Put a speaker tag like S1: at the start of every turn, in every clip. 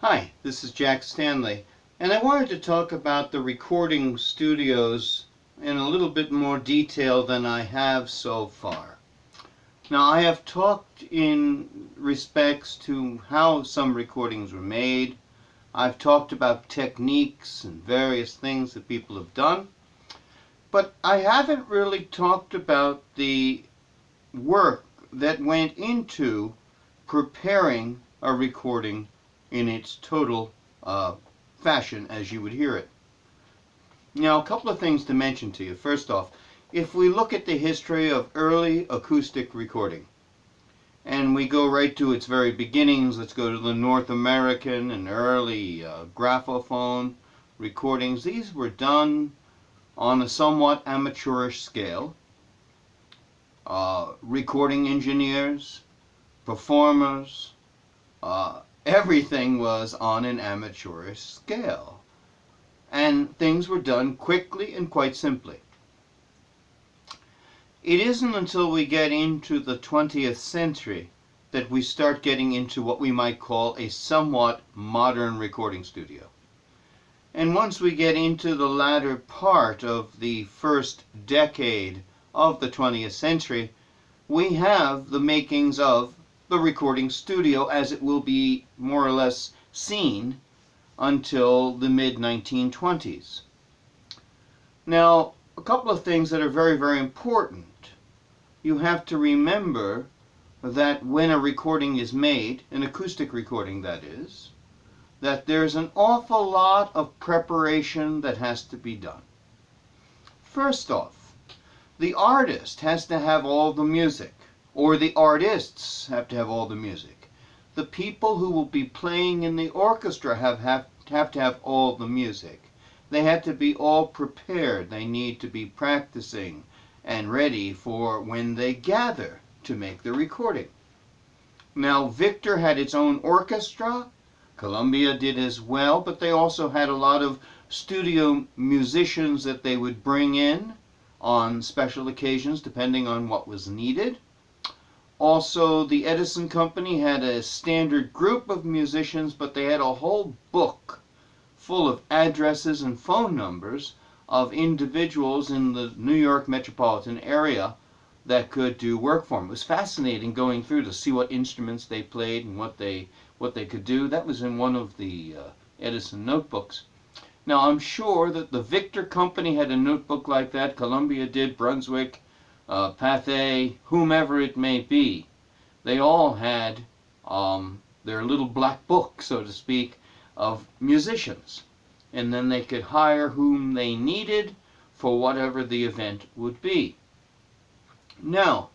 S1: Hi, this is Jack Stanley, and I wanted to talk about the recording studios in a little bit more detail than I have so far. Now, I have talked in respects to how some recordings were made. I've talked about techniques and various things that people have done, but I haven't really talked about the work that went into preparing a recording in its total fashion as you would hear it. Now, a couple of things to mention to you. First off, if we look at the history of early acoustic recording, and we go right to its very beginnings, let's go to the North American and early graphophone recordings. These were done on a somewhat amateurish scale. Recording engineers, performers, everything was on an amateurish scale. And things were done quickly and quite simply. It isn't until we get into the 20th century that we start getting into what we might call a somewhat modern recording studio. And once we get into the latter part of the first decade of the 20th century, we have the makings of the recording studio as it will be more or less seen until the mid-1920s. Now, a couple of things that are very, very important. You have to remember that when a recording is made, an acoustic recording that is, that there's an awful lot of preparation that has to be done. First off, the artist has to have all the music, or the artists have to have all the music. The people who will be playing in the orchestra have to have all the music. They have to be all prepared. They need to be practicing and ready for when they gather to make the recording. Now, Victor had its own orchestra. Columbia did as well, but they also had a lot of studio musicians that they would bring in on special occasions depending on what was needed. Also, the Edison Company had a standard group of musicians, but they had a whole book full of addresses and phone numbers of individuals in the New York metropolitan area that could do work for them. It was fascinating going through to see what instruments they played and what they could do. That was in one of the Edison notebooks. Now, I'm sure that the Victor Company had a notebook like that. Columbia did, Brunswick, Pathé, whomever it may be. They all had their little black book, so to speak, of musicians. And then they could hire whom they needed for whatever the event would be. Now,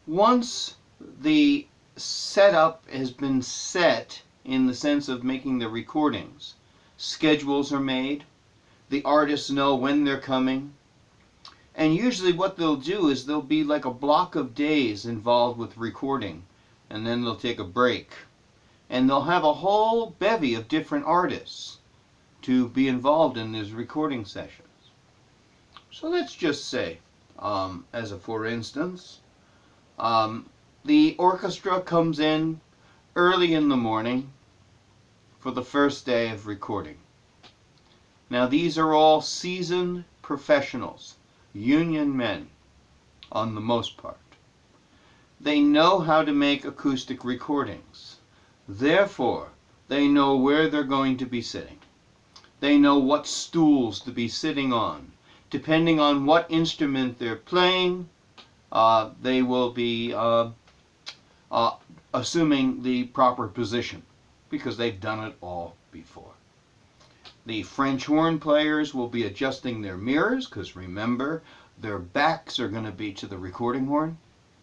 S1: once the setup has been set in the sense of making the recordings, schedules are made, the artists know when they're coming, and usually what they'll do is there'll be like a block of days involved with recording, and then they'll take a break. And they'll have a whole bevy of different artists to be involved in these recording sessions. So let's just say, as a for instance, the orchestra comes in early in the morning for the first day of recording. Now, these are all seasoned professionals, union men, on the most part. They know how to make acoustic recordings. Therefore, they know where they're going to be sitting. They know what stools to be sitting on. Depending on what instrument they're playing, they will be assuming the proper position, because they've done it all before. The French horn players will be adjusting their mirrors, because remember, their backs are going to be to the recording horn,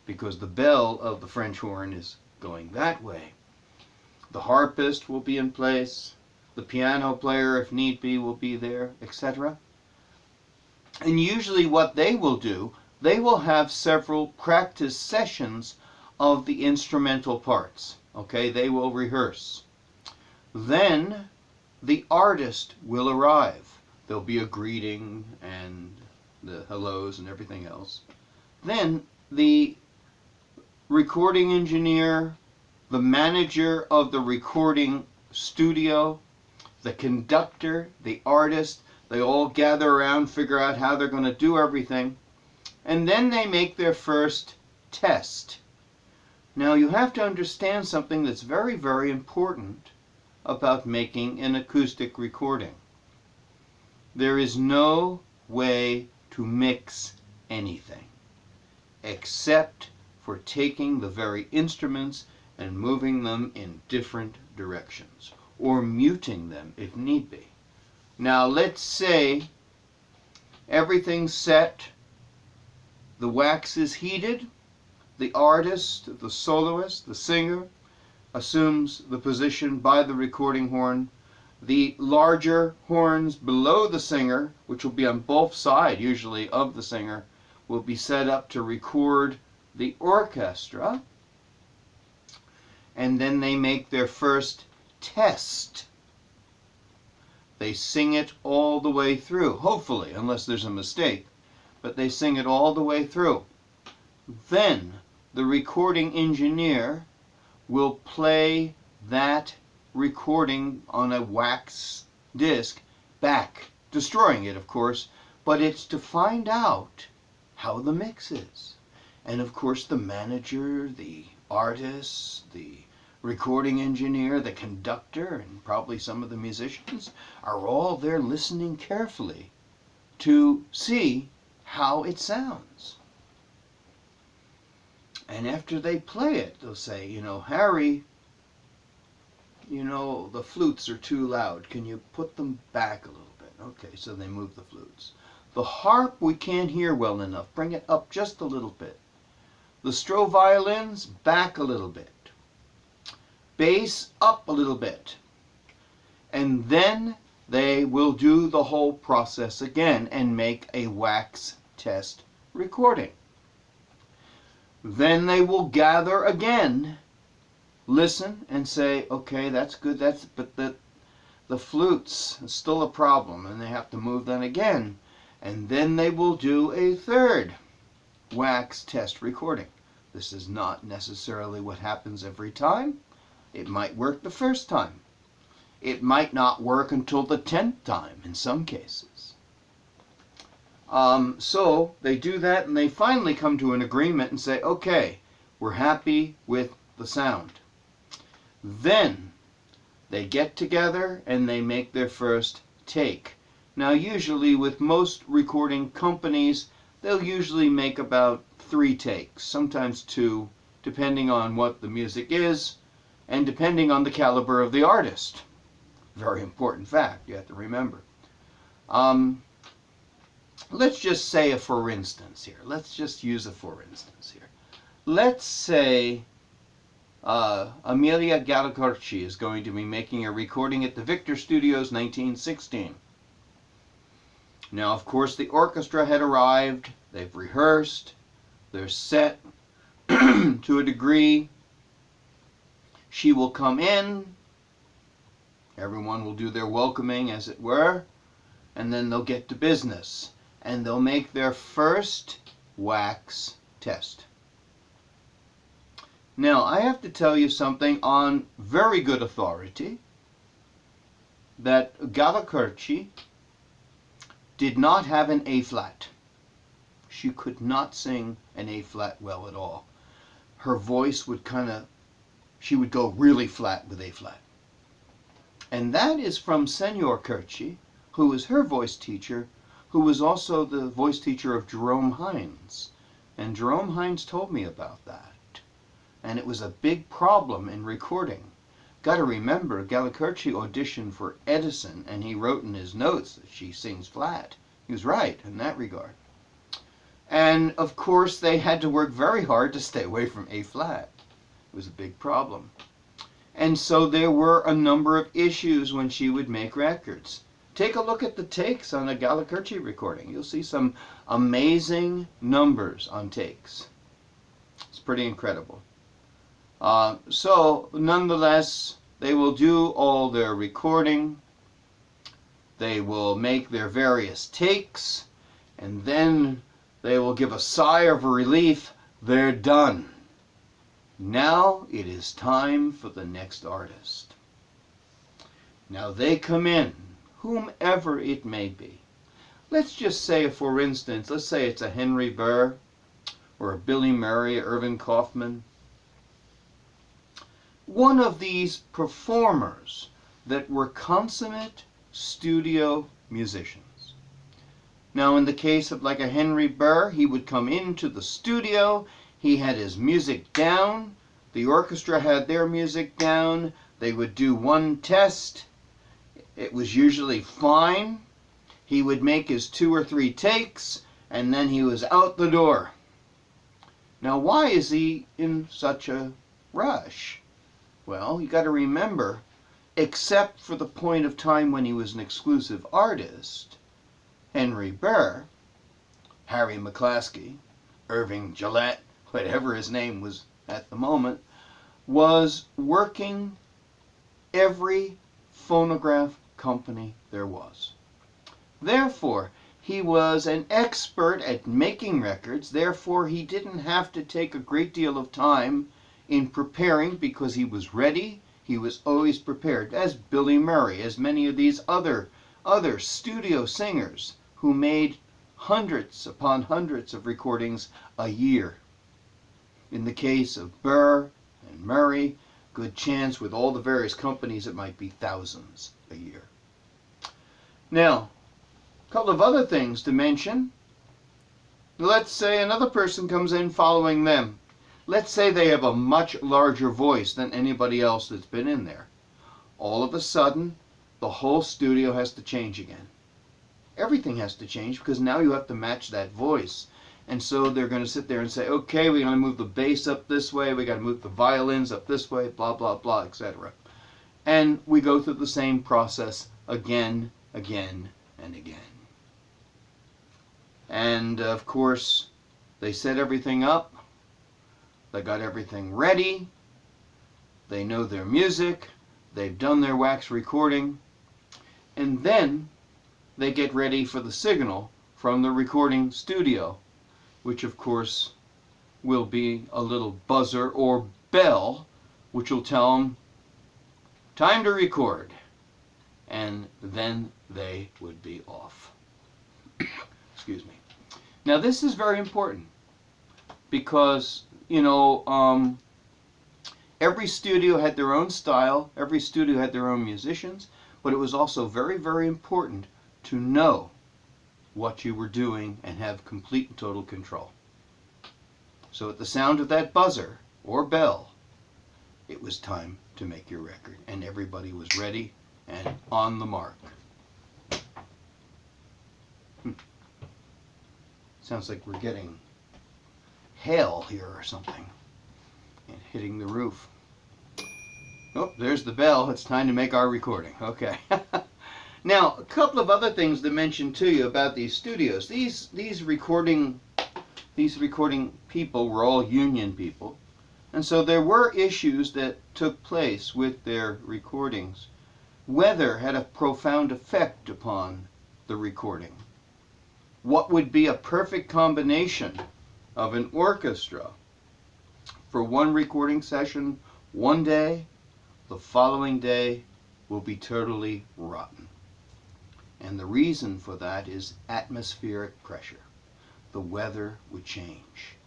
S1: because the bell of the French horn is going that way. The harpist will be in place. The piano player, if need be, will be there, etc. And usually what they will do, they will have several practice sessions of the instrumental parts. Okay, they will rehearse. Then the artist will arrive. There'll be a greeting and the hellos and everything else. Then the recording engineer, the manager of the recording studio, the conductor, the artist, they all gather around, figure out how they're going to do everything, and then they make their first test. Now you have to understand something that's very, very important about making an acoustic recording. There is no way to mix anything except for taking the very instruments and moving them in different directions, or muting them if need be. Now let's say everything's set, the wax is heated, the artist, the soloist, the singer assumes the position by the recording horn. The larger horns below the singer, which will be on both sides usually of the singer, will be set up to record the orchestra. And then they make their first test. They sing it all the way through, hopefully, unless there's a mistake, but they sing it all the way through. Then the recording engineer will play that recording on a wax disc back, destroying it, of course, but it's to find out how the mix is. And of course the manager, the artist, the recording engineer, the conductor, and probably some of the musicians are all there listening carefully to see how it sounds. And after they play it, they'll say, you know, Harry, you know, the flutes are too loud. Can you put them back a little bit? Okay, so they move the flutes. The harp we can't hear well enough. Bring it up just a little bit. The Stroh violins, back a little bit. Bass, up a little bit. And then they will do the whole process again and make a wax test recording. Then they will gather again, listen, and say, okay, that's good, but the flutes is still a problem, and they have to move them again. And then they will do a third wax test recording. This is not necessarily what happens every time. It might work the first time. It might not work until the 10th time in some cases. So they do that, and they finally come to an agreement and say, okay, we're happy with the sound. Then they get together and they make their first take. Now usually with most recording companies, they'll usually make about 3 takes, sometimes 2, depending on what the music is and depending on the caliber of the artist. Very important fact you have to remember. Let's just say a for instance here. Let's just use a for instance here. Let's say Amelia Gallicorci is going to be making a recording at the Victor Studios 1916. Now, of course, the orchestra had arrived. They've rehearsed. They're set to a degree. She will come in. Everyone will do their welcoming, as it were. And then they'll get to business. And they'll make their first wax test. Now, I have to tell you something on very good authority, that Gallicorci did not have an A-flat. She could not sing an A-flat well at all. Her voice would she would go really flat with A-flat. And that is from Senor Curci, who was her voice teacher, who was also the voice teacher of Jerome Hines. And Jerome Hines told me about that. And it was a big problem in recording. Got to remember, Gallicorci auditioned for Edison, and he wrote in his notes that she sings flat. He was right in that regard. And of course, they had to work very hard to stay away from A-flat. It was a big problem. And so there were a number of issues when she would make records. Take a look at the takes on a Gallicorci recording. You'll see some amazing numbers on takes. It's pretty incredible. So, nonetheless, they will do all their recording. They will make their various takes. And then they will give a sigh of relief. They're done. Now it is time for the next artist. Now they come in, whomever it may be. Let's just say, for instance, let's say it's a Henry Burr, or a Billy Murray, Irving Kaufman. One of these performers that were consummate studio musicians. Now in the case of like a Henry Burr, he would come into the studio, he had his music down, the orchestra had their music down, they would do one test, it was usually fine, he would make his 2 or 3 takes, and then he was out the door. Now why is he in such a rush? Well, you got to remember, except for the point of time when he was an exclusive artist, Henry Burr, Harry McClaskey, Irving Gillette, whatever his name was at the moment, was working every phonograph company there was. Therefore, he was an expert at making records. Therefore, he didn't have to take a great deal of time in preparing because he was ready. He was always prepared, as Billy Murray, as many of these other studio singers who made hundreds upon hundreds of recordings a year. In the case of Burr and Murray, good chance with all the various companies it might be thousands a year. Now, a couple of other things to mention. Let's say another person comes in following them. Let's say they have a much larger voice than anybody else that's been in there. All of a sudden, the whole studio has to change again. Everything has to change because now you have to match that voice. And so they're going to sit there and say, okay, we're going to move the bass up this way, we got to move the violins up this way, blah, blah, blah, etc. And we go through the same process again, again, and again. And of course, they set everything up. They got everything ready, they know their music, they've done their wax recording, and then they get ready for the signal from the recording studio, which of course will be a little buzzer or bell, which will tell them, time to record, and then they would be off. Excuse me. Now this is very important because every studio had their own style, every studio had their own musicians, but it was also very, very important to know what you were doing and have complete and total control. So at the sound of that buzzer or bell, it was time to make your record, and everybody was ready and on the mark. Sounds like we're getting hail here or something and hitting the roof. Oh, there's the bell. It's time to make our recording. Okay. Now, a couple of other things to mention to you about these studios. These recording people were all union people, and so there were issues that took place with their recordings. Weather had a profound effect upon the recording. What would be a perfect combination of an orchestra for one recording session one day, the following day will be totally rotten. And the reason for that is atmospheric pressure. The weather would change.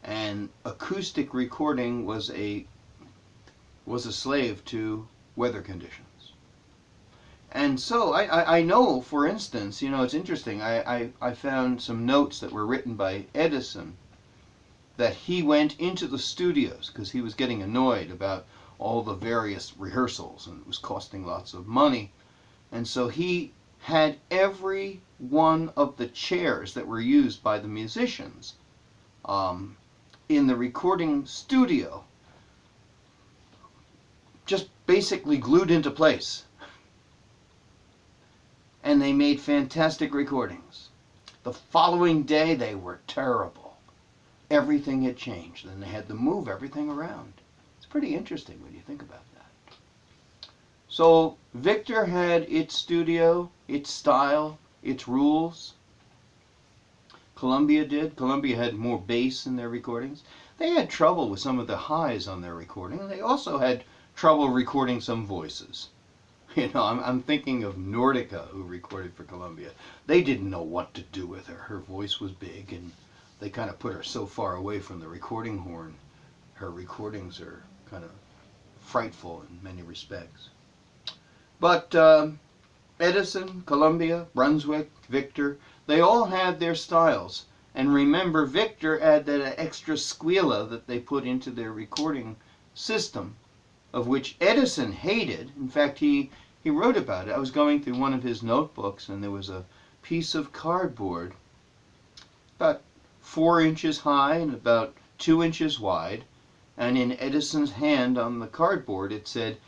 S1: And acoustic recording was a slave to weather conditions. And so I know, for instance, it's interesting, I found some notes that were written by Edison that he went into the studios because he was getting annoyed about all the various rehearsals and it was costing lots of money. And so he had every one of the chairs that were used by the musicians in the recording studio just basically glued into place. And they made fantastic recordings. The following day they were terrible. Everything had changed and they had to move everything around. It's pretty interesting when you think about that. So Victor had its studio, its style, its rules. Columbia did. Columbia had more bass in their recordings. They had trouble with some of the highs on their recording. They also had trouble recording some voices. You know, I'm thinking of Nordica, who recorded for Columbia. They didn't know what to do with her. Her voice was big, and they kind of put her so far away from the recording horn. Her recordings are kind of frightful in many respects. But Edison, Columbia, Brunswick, Victor, they all had their styles. And remember, Victor had that extra squealer that they put into their recording system, of which Edison hated. In fact, he wrote about it. I was going through one of his notebooks, and there was a piece of cardboard about 4 inches high and about 2 inches wide, and in Edison's hand on the cardboard it said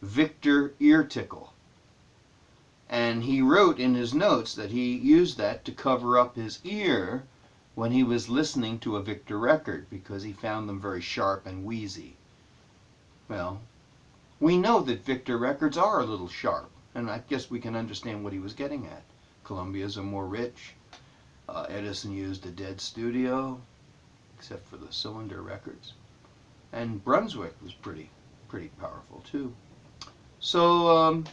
S1: Victor ear tickle. And he wrote in his notes that he used that to cover up his ear when he was listening to a Victor record, because he found them very sharp and wheezy. Well, we know that Victor records are a little sharp, and I guess we can understand what he was getting at. Columbia's are more rich. Edison used a dead studio, except for the cylinder records. And Brunswick was pretty powerful too. So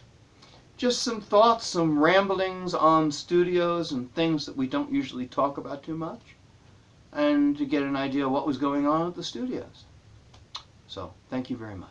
S1: just some thoughts, some ramblings on studios and things that we don't usually talk about too much, and to get an idea of what was going on at the studios. So thank you very much.